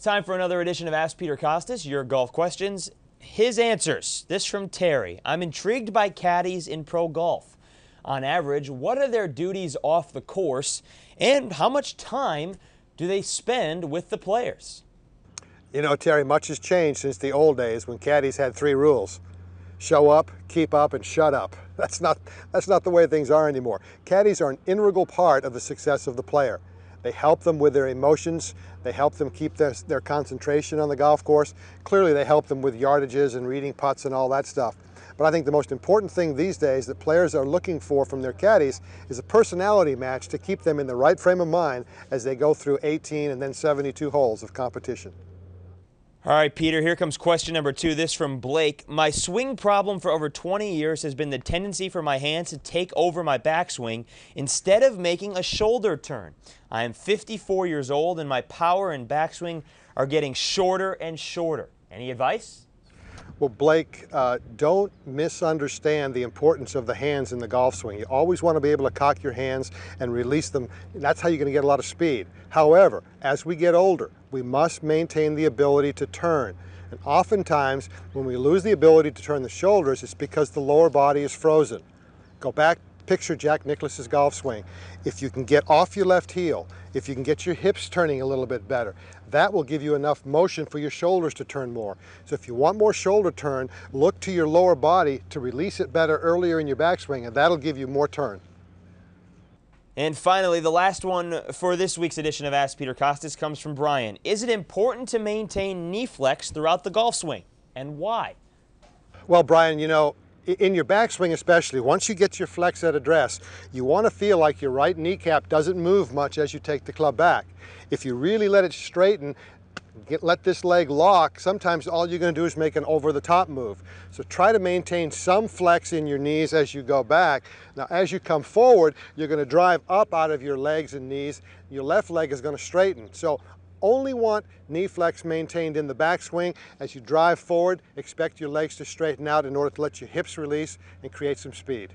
Time for another edition of Ask Peter Kostis, your golf questions. His answers. This from Terry. I'm intrigued by caddies in pro golf. On average, what are their duties off the course, and how much time do they spend with the players? You know, Terry, much has changed since the old days when caddies had 3 rules. Show up, keep up, and shut up. That's not the way things are anymore. Caddies are an integral part of the success of the player. They help them with their emotions. They help them keep their concentration on the golf course. Clearly, they help them with yardages and reading putts and all that stuff. But I think the most important thing these days that players are looking for from their caddies is a personality match to keep them in the right frame of mind as they go through 18 and then 72 holes of competition. All right, Peter, here comes question number 2. This from Blake. My swing problem for over 20 years has been the tendency for my hands to take over my backswing instead of making a shoulder turn. I am 54 years old and my power and backswing are getting shorter and shorter. Any advice? Well, Blake, don't misunderstand the importance of the hands in the golf swing. You always want to be able to cock your hands and release them. That's how you're going to get a lot of speed. However, as we get older, we must maintain the ability to turn. And oftentimes, when we lose the ability to turn the shoulders, it's because the lower body is frozen. Go back, picture Jack Nicklaus's golf swing. If you can get off your left heel, if you can get your hips turning a little bit better, that will give you enough motion for your shoulders to turn more. So if you want more shoulder turn, look to your lower body to release it better earlier in your backswing, and that'll give you more turn. And finally, the last one for this week's edition of Ask Peter Kostis comes from Brian. Is it important to maintain knee flex throughout the golf swing, and why? Well, Brian, you know, in your backswing especially, once you get your flex at address, you want to feel like your right kneecap doesn't move much as you take the club back. If you really let it straighten, let this leg lock, sometimes all you're going to do is make an over-the-top move. So try to maintain some flex in your knees as you go back. Now, as you come forward, you're going to drive up out of your legs and knees. Your left leg is going to straighten. So only want knee flex maintained in the backswing. As you drive forward, expect your legs to straighten out in order to let your hips release and create some speed.